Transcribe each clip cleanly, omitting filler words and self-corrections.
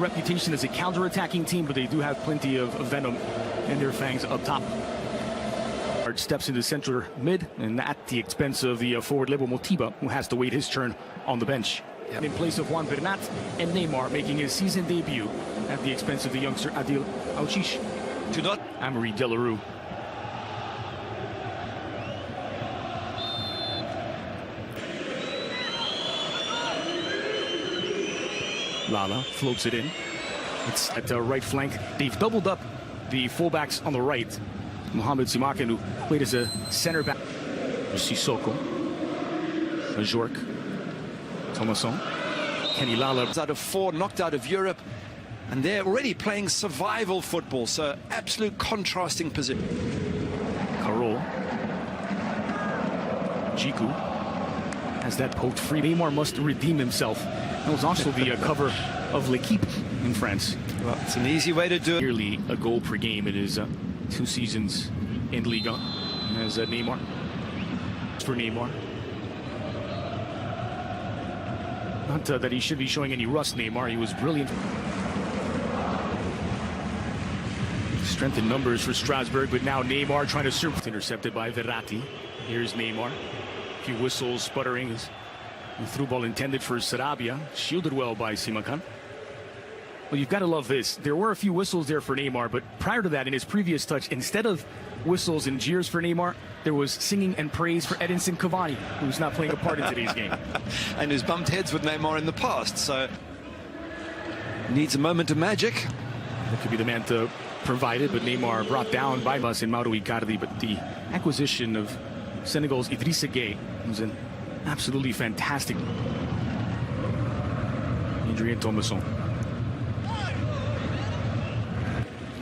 reputation as a counter-attacking team, but they do have plenty of venom in their fangs up top. Steps into center mid, and at the expense of the forward Lebo Motiba, who has to wait his turn on the bench. Yep. In place of Juan Bernat and Neymar making his season debut at the expense of the youngster Adil Auchiche. Do not Amory Delarue. Lala floats it in. It's at the right flank. They've doubled up the fullbacks on the right. Mohamed Simakan, who played as a center back. Sissoko. Ajork. Thomasson. Kenny Lala. Out of 4, knocked out of Europe. And they're already playing survival football. So absolute contrasting position. Carol. Jiku has that poked free. Neymar must redeem himself. That was also the cover of L'Equipe in France. Well, it's an easy way to do it. Nearly a goal per game in his 2 seasons in Liga as Neymar. For Neymar. Not that he should be showing any rust, Neymar. He was brilliant. Strength in numbers for Strasbourg, but now Neymar trying to serve. Intercepted by Verratti. Here's Neymar. A few whistles, sputtering. The through ball intended for Sarabia. Shielded well by Simakan. Well, you've got to love this. There were a few whistles there for Neymar, but prior to that, in his previous touch, instead of whistles and jeers for Neymar, there was singing and praise for Edinson Cavani, who's not playing a part in today's game. And who's bumped heads with Neymar in the past, so needs a moment of magic. That could be the man to provide it, but Neymar brought down by Bas and Mauro Icardi. But the acquisition of Senegal's Idrissa Gueye was an absolutely fantastic. Adrien Thomasson.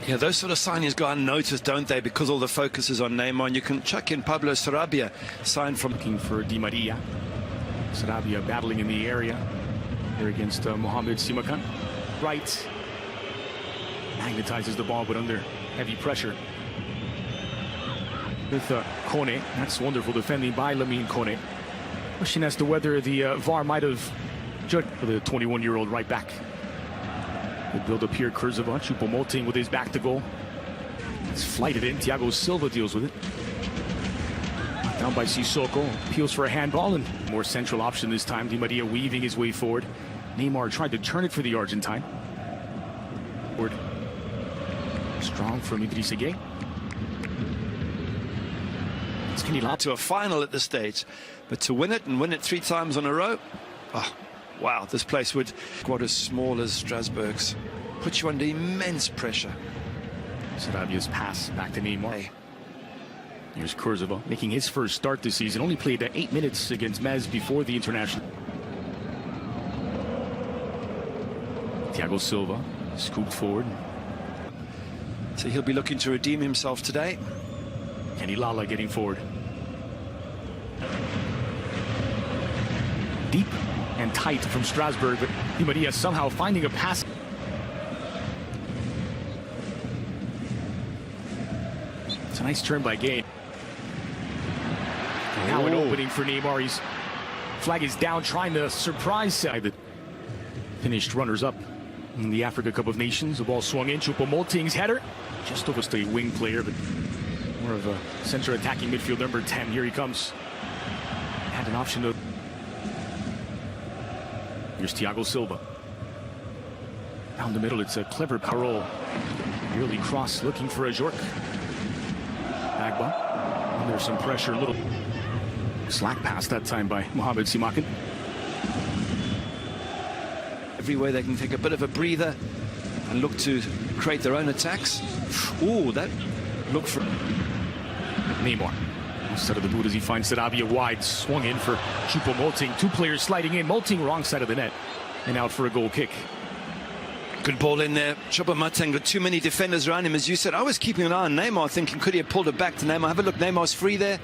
Yeah, those sort of signings go unnoticed, don't they? Because all the focus is on Neymar. And you can chuck in Pablo Sarabia, signed from... Looking for Di Maria. Sarabia battling in the area here against Mohamed Simakan. Right. Magnetizes the ball, but under heavy pressure. With Kone. That's wonderful defending by Lamine Kone. Question as to whether the VAR might have judged for the 21-year-old right back. Good build up here, Kurzawa. Choupo-Moting with his back to goal. It's flighted in. Thiago Silva deals with it. Down by Sissoko. Appeals for a handball, and more central option this time. Di Maria weaving his way forward. Neymar tried to turn it for the Argentine. Forward. Strong from Idrissa Gueye. It's Kenny Lala. To a final at this stage, but to win it and win it 3 times on a row, oh, wow, this place would, squad as small as Strasbourg's, put you under immense pressure. Sarabia's pass back to Neymar. Here's Kurzawa making his first start this season. Only played 8 minutes against Metz before the international. Thiago Silva scooped forward. So he'll be looking to redeem himself today. Kenny Lala getting forward. Deep and tight from Strasbourg, but Di Maria somehow finding a pass. It's a nice turn by Gueye. Now an opening for Neymar. His flag is down, trying to surprise side that finished runners-up in the Africa Cup of Nations. The ball swung in. Choupo-Moting's header. Just almost a wing player, but more of a center attacking midfield number 10. Here he comes. Had an option to... Here's Thiago Silva. Down the middle, it's a clever Carol. Nearly cross, looking for a Ajork. Agba. And there's some pressure, a little slack pass that time by Mohamed Simakan. Every way they can take a bit of a breather and look to create their own attacks. Ooh, that look for Neymar. Instead of the boot as he finds Sarabia wide, swung in for Choupo-Moting. 2 players sliding in. Moting wrong side of the net and out for a goal kick. Good ball in there. Choupo-Moting got too many defenders around him, as you said. I was keeping an eye on Neymar, thinking could he have pulled it back to Neymar. Have a look, Neymar's free there.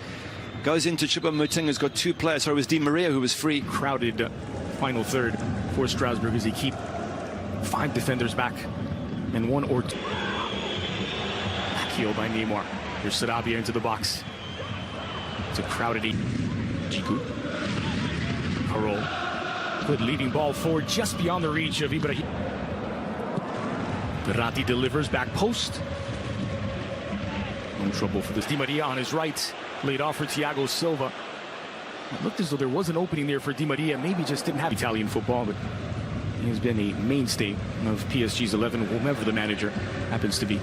Goes into Choupo-Moting, who's got 2 players. So it was Di Maria who was free. Crowded final third for Strasbourg as they keep 5 defenders back and 1 or 2. Backheeled by Neymar. Here's Sarabia into the box. It's a crowded Jiku. Carol. Good leading ball forward just beyond the reach of Ibrahim. Verratti delivers back post. No trouble for this. Di Maria on his right, laid off for Thiago Silva. It looked as though there was an opening there for Di Maria. Maybe just didn't have Italian football, but he has been a mainstay of PSG's 11, whomever the manager happens to be.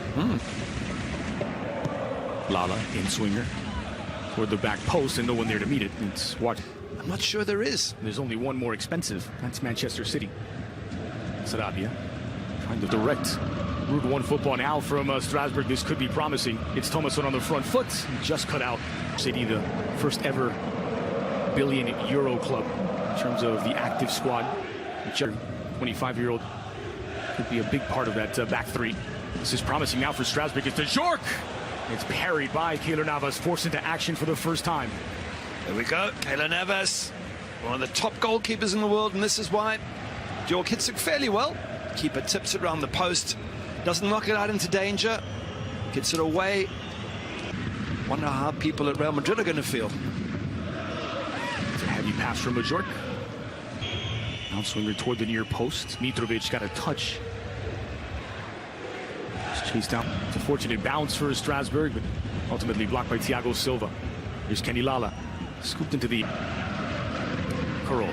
Lala in swinger toward the back post, and no one there to meet it. It's what? I'm not sure there is. There's only one more expensive. That's Manchester City. Sarabia trying to direct Route 1 football now from Strasbourg. This could be promising. It's Thomasson on the front foot. Just cut out. City, the first ever billion-euro club in terms of the active squad. 25-year-old could be a big part of that back three. This is promising now for Strasbourg. It's De Jork. It's parried by Keylor Navas, forced into action for the first time. There we go. Keylor Navas, one of the top goalkeepers in the world, and this is why Jork hits it fairly well. Keeper tips it around the post. Doesn't knock it out into danger. Gets it away. Wonder how people at Real Madrid are going to feel. It's a heavy pass from Majork. Outswinger toward the near post. Mitrovic got a touch. It's chased down. It's a fortunate bounce for Strasbourg, but ultimately blocked by Thiago Silva. Here's Kenny Lala. Scooped into the curl.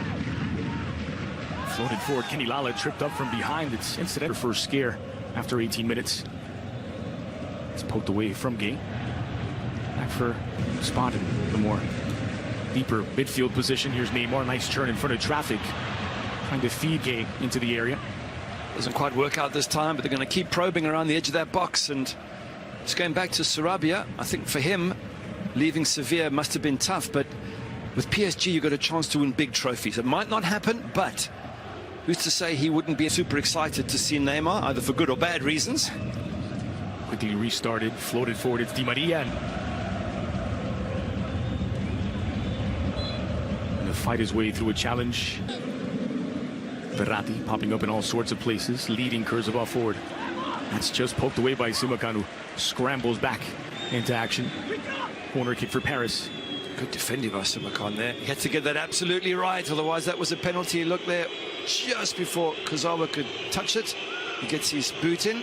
Floated forward. Kenny Lala tripped up from behind. It's incidental first scare after 18 minutes. It's poked away from Gay. Back for spot in the more deeper midfield position. Here's Neymar. Nice turn in front of traffic. Trying to feed Gay into the area. Doesn't quite work out this time, but they're going to keep probing around the edge of that box. And just going back to Sarabia, I think for him, leaving Sevilla must have been tough. But with PSG, you got a chance to win big trophies. It might not happen, but who's to say he wouldn't be super excited to see Neymar, either for good or bad reasons? Quickly restarted, floated forward. It's Di Maria. And to fight his way through a challenge. Verratti popping up in all sorts of places, leading Kurzawa forward. That's just poked away by Simakanu. Scrambles back into action. Corner kick for Paris. Good defending by Simakan there. He had to get that absolutely right, otherwise that was a penalty. Look there, just before Kurzawa could touch it. He gets his boot in.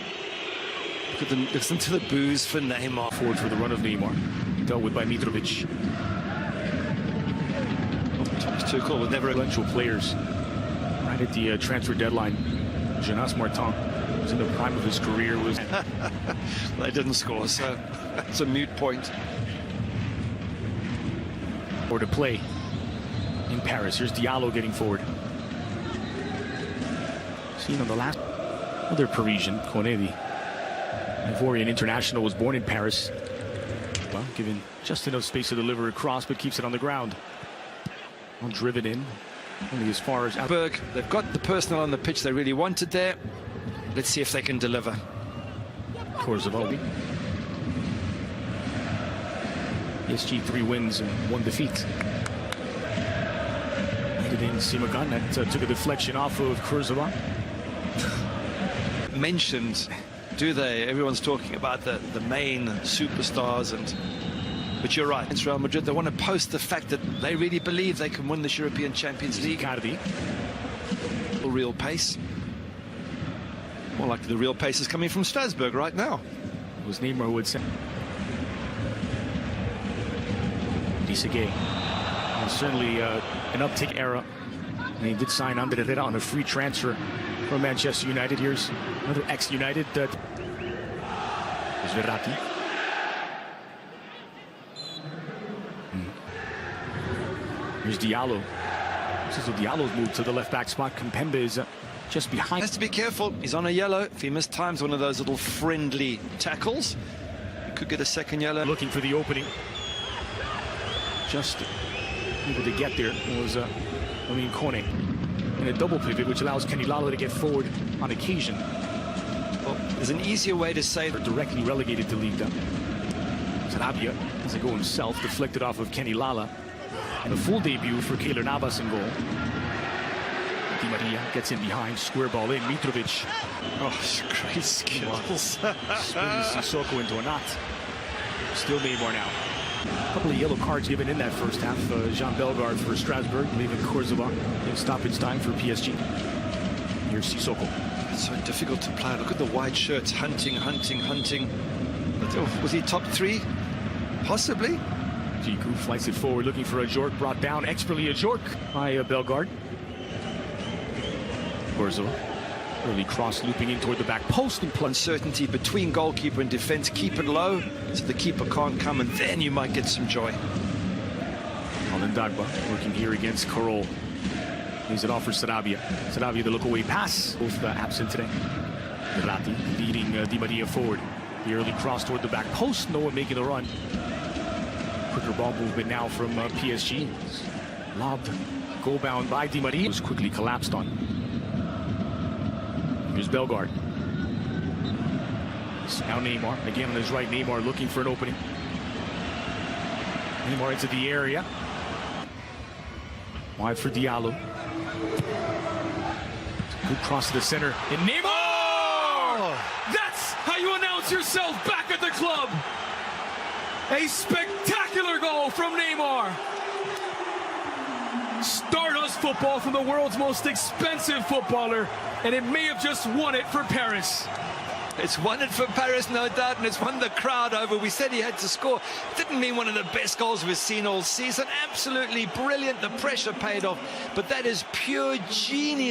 Listen to the boos for Neymar. Forward for the run of Neymar. Dealt with by Mitrovic. Thomas Tuchel with never Influential players. Right at the transfer deadline, Jonas Martin was in the prime of his career. They didn't score, so that's a moot point. Or to play in Paris. Here's Diallo getting forward. Seen on the last other Parisian, Kone, Ivorian international, was born in Paris. Well, given just enough space to deliver across, but keeps it on the ground. Well, driven in. Only as far as Berg, they've got the personnel on the pitch they really wanted there. Let's see if they can deliver. Kurzawa. PSG 3 wins and 1 defeat. Headed in Simakan. That took a deflection off of Kurzawa. Mentioned, do they? Everyone's talking about the main superstars, but you're right. It's Real Madrid. They want to post the fact that they really believe they can win this European Champions League. Icardi. Real pace. More like the real pace is coming from Strasbourg right now. It was Neymar who would say. Disegay. Certainly an uptick era. And he did sign Ander Herrera on a free transfer from Manchester United. Here's another ex-United. There's Verratti. Here's Diallo. This is Diallo's move to the left-back spot. Kimpembe is just behind. Has to be careful. He's on a yellow. If he mistimes one of those little friendly tackles, he could get a second yellow. Looking for the opening. Just able to get there was Kone in a double pivot, which allows Kenny Lala to get forward on occasion. Well, there's an easier way to say they're directly relegated to Liga. Sarabia has a go himself, deflected off of Kenny Lala. And a full debut for Keylor Navas in goal. Di Maria gets in behind, square ball in. Mitrovic. Oh, great skills. Spins Sissoko into a knot. Still Neymar now. A couple of yellow cards given in that first half. Jean Bellegarde for Strasbourg, leaving Kurzawa in stoppage time for PSG. Here's Sissoko. So difficult to play. Look at the white shirts, hunting. But, oh, was he top 3? Possibly. Jiku flights it forward, looking for a Jork, brought down expertly a Jork by Bellegarde. Borzo, early cross looping in toward the back post and plunge. Uncertainty between goalkeeper and defense. Keep it low so the keeper can't come, and then you might get some joy. Alan Dagba working here against Carol. Leaves it off for Sarabia. Sarabia, the look-away pass. Both absent today. Verratti leading Di Maria forward. The early cross toward the back post. No one making the run. Quicker ball movement now from PSG. Lobbed, goal bound by Di Maria. Was quickly collapsed on. Here's Bellegarde. Now Neymar. Again on his right. Neymar looking for an opening. Neymar into the area. Wide for Diallo. Good cross to the center. And Neymar! Oh! That's how you announce yourself back at the club. A spectacular goal from Neymar. Stardust football from the world's most expensive footballer, and it may have just won it for Paris. It's won it for Paris, no doubt, and it's won the crowd over. We said he had to score. Didn't mean one of the best goals we've seen all season. Absolutely brilliant. The pressure paid off, but that is pure genius.